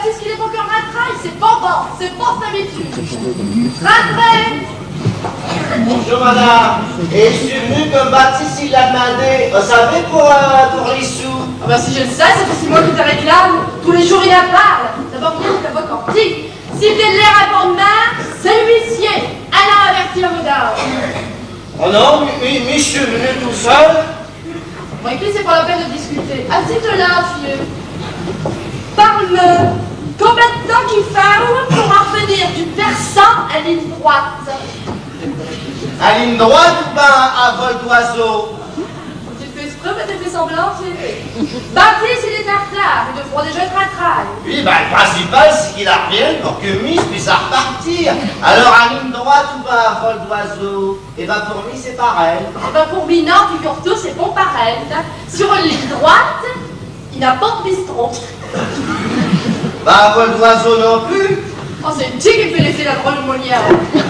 Baptiste qu'il est pas encore rentré, c'est pas bon, c'est pas d'habitude. Rentrez! Bonjour madame, et je suis venu comme Baptiste il l'a demandé, vous savez pour les sous. Ah ben si je le sais, c'est aussi moi qui te réclame. Tous les jours il en parle. D'abord bien, t'as pas compris. S'il te l'air à bonnement, c'est l'huissier. Allons avertir le dehors. Oh non, mais je suis venu tout seul. Bon, écoute, c'est pas la peine de discuter. Assieds-toi là, vieux. Parle-me. Combien de temps qu'il faut pour en revenir du persan à ligne droite? À ligne droite ou ben à vol d'oiseau? Tu fais exprès, mais t'as fait semblant, tu sais. Baptiste, il est en retard. Il devra déjà être à travail. Oui, ben le principal c'est qu'il revienne pour que Miss puisse repartir. Alors à ligne droite ou ben à vol d'oiseau? Et ben pour lui c'est pareil. Eh ben pour Minan, figure-toi, c'est bon pareil. Sur une ligne droite, il n'a pas de bistrot. Ben à vol d'oiseau non plus. Oh, c'est une tique qui fait laisser la drôle de Molière.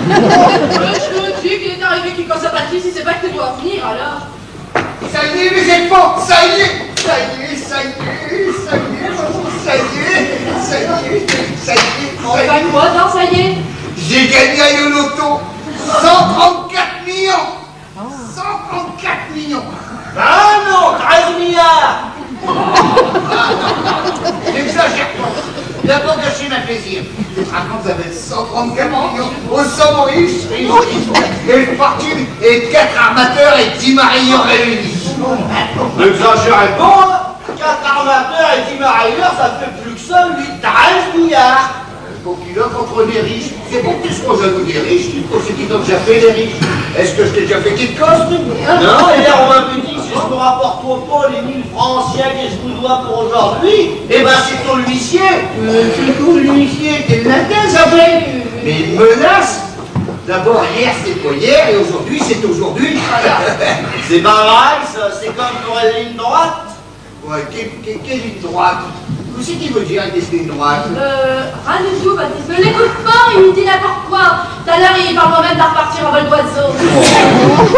Le tique, il est arrivé qui quand ça Baptiste, il sait pas que tu dois venir alors. Ça y est, mes enfants, ça y est, ça y est, ça y est, ça y est, ça y est, ça y est, ça y est. Enfin quoi, non, ça y est? J'ai gagné à Yonoto 134 millions. 134 millions. Ah non, 13 milliards. N'exagère pas. D'abord gâcher ma plaisir. Par contre, ça va être 134 millions au sommet riche, et une fortune et 4 armateurs et 10 marieurs réunis. N'exagérez pas, 4 armateurs et 10 marieurs, ça fait plus que ça, 13 milliards. Faut qu'il offre contre les riches. C'est pour qu'ils soient jaloux des riches. C'est qu'ils ont déjà fait les riches. Est-ce que je t'ai déjà fait quelque chose? Non, hier on m'a dit que si je me rapporte pas les 1000 francs anciens que je vous dois pour aujourd'hui, eh ben c'est ton l'huissier. C'est tout l'huissier, t'es le latin, ça fait. Mais il menace. D'abord, hier c'était pas hier et aujourd'hui c'est aujourd'hui. C'est pas vrai, ça, c'est comme pour une ligne droite. Ouais, quelle ligne droite? Qu'est-ce qu'il veut dire avec des lignes droites? Rien du tout, Baptiste. Ne l'écoute pas, il me dit n'importe quoi. Tout à l'heure, il parle moi-même de repartir en vol d'oiseau.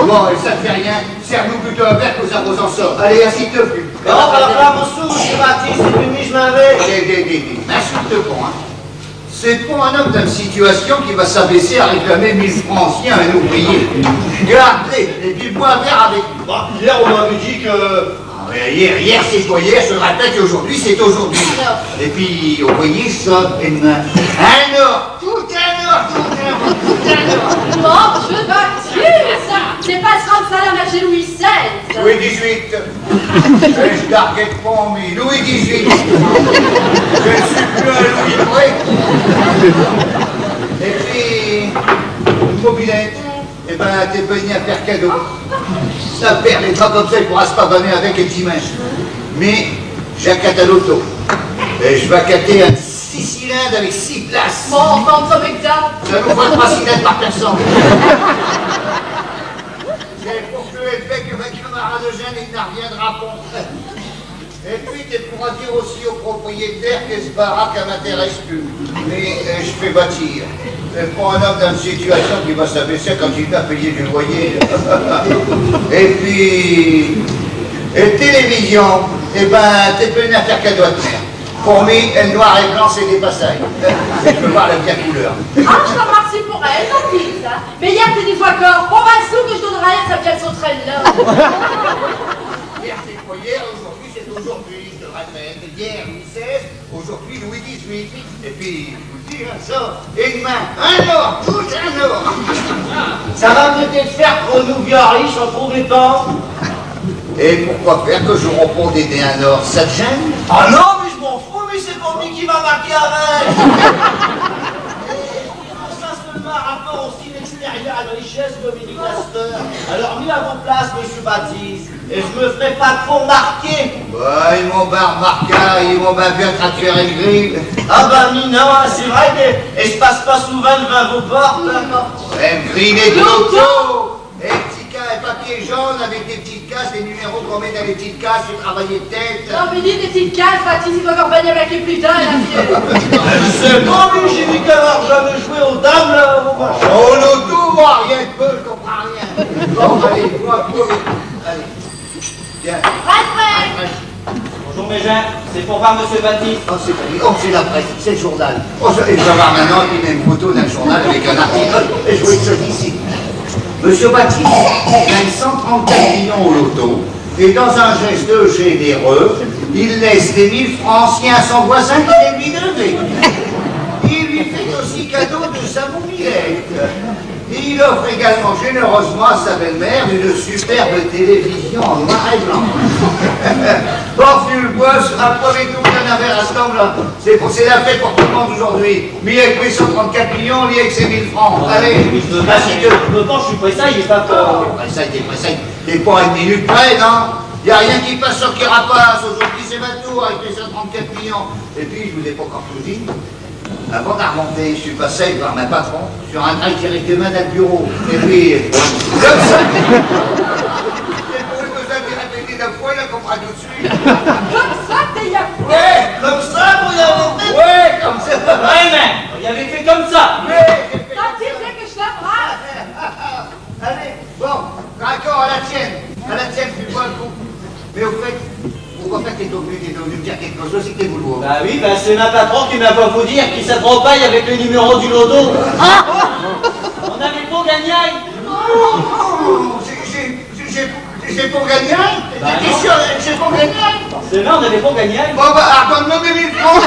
Bon, ça ne fait rien. Serre-nous plutôt un verre qu'aux arrosants sort. Allez, assis-toi plus. Non, voilà mon sou, je suis Baptiste, et puis je m'en vais. Insulte pas, hein. C'est pas un homme dans une situation qui va s'abaisser à réclamer 1000 francs anciens à un ouvrier. Gardez, et puis bois un verre avec lui. Bah, hier on m'avait dit que... Hier c'est pas hier, je le répète, et aujourd'hui c'est aujourd'hui. Et puis, vous voyez ça, demain. Un or, tout un or, tout un or, tout un or. Mon Dieu, Baptiste! C'est pas ce comme ça la marché Louis XVI. Louis XVIII. Je target pas, mais Louis XVIII. Je ne suis plus un Louis près. Et puis, une mobilette. Eh ben, t'es venu à faire cadeau. Ça permettra comme ça, il pourra se pardonner avec les dimanches. Mais, j'ai un cataloto. Et je vais accater un 6 cylindres avec 6 places. Bon, enfin, ça m'exemple. Ça nous fera 3 cylindres par personne. C'est pour que le fait que ma camarade de jeune, il n'en reviendra pas. Et puis, tu pourras dire aussi au propriétaire que ce baraque ne m'intéresse plus. Mais je fais bâtir. C'est pas un homme dans une situation qui va s'abaisser quand il va payer du loyer. Et puis, télévision, eh ben, t'es venu à faire cadeau à te faire. Pour moi, elle noir et blanc, c'est des passailles. Je veux voir la bien couleur. Ah, je te remercie pour elle, Baptiste. Hein. Mais hier, tu dis encore, on va le sou que je donnerai à sa pièce sauterelle là. Hier, c'est pas hier, aujourd'hui, c'est aujourd'hui. Je te répète, hier, Louis XVI, aujourd'hui, Louis XVIII. Et puis, je vous dis, ça, et demain, un or, tout un or. Ça va peut-être faire pour nous bien riches en trouver pas. Et pourquoi faire que je repose d'aider un or? Ça te gêne? Ah non, mais je m'en fous, mais c'est pas lui qui m'a marqué avec. Ça seulement rapport au style extérieur à la richesse de Dominique Astor. Alors mis à vos places, monsieur Baptiste, et je me ferai pas trop marquer. Bah, ils m'ont bien remarqué, ils m'ont bien vu traduire une grille. Ah bah non, c'est vrai que et je passe pas souvent devant vos portes. Même grille et l'auto. Et petit cas, un papier jaune avec des petites cases, des numéros qu'on met dans les petites cases, je travaillais tête. Non, mais dis des petites cases, Baptiste, il va encore venir avec les plus tard, là, vieux. C'est bon, mais j'ai vu qu'elle n'a jamais joué aux dames, là, au machin. Oh, l'auto, moi, rien de peu, je comprends rien. Bon, allez, moi, allez. Tiens. Rentrez. Bonjour mes gens, C'est pour voir Monsieur Baptiste. Oh, c'est la presse, c'est le journal. Oh, je vais voir maintenant, il met une photo d'un journal avec un article, et je vois ça d'ici. Monsieur Baptiste gagne 134 millions au loto, et dans un geste généreux, il laisse les 1000 francs anciens à son voisin qui les lui devait. Il lui fait aussi cadeau de sa mobilette. Et il offre également généreusement à sa belle-mère une superbe télévision en noir et blanc. Bon, tu le boss, après tout, on a un verre à ce temps-là. C'est la fête pour tout le monde aujourd'hui. Mais avec mes 134 millions, lui avec ses 1000 francs. Allez, Je me penche, je suis pressé, il est pas peur. T'es pas à une minute près, non? Y a rien qui passe sur qui rapace. Aujourd'hui, c'est ma tour avec mes 134 millions. Et puis, je vous ai pas encore tout dit. Avant d'arriver, je suis passé voir ma patron sur un train directement dans le bureau. Et puis, comme ça. Et pour une chose à dire répéter d'un fois, il a compris tout de suite. Comme ça, t'es y'a. Ouais, Comme ça, vous avez fait. ouais, comme ça. Ouais, mais il avait fait comme ça. T'as dit que je la frappe. Allez, bon, d'accord, à la tienne, tu vois le coup. Mais au fait, pourquoi t'es venu me dire quelque chose, c'est que t'es boulot. Bah oui, bah c'est ma patron qui m'a pas vous dire qu'il s'attropaille avec le numéro du loto. On avait pas gagné. Oh, j'ai pour gagner. Bah T'es non. sûr, j'ai pour gagner. Forcément, on avait pas gagné. Bon, bah, donne-moi mes 1000 francs.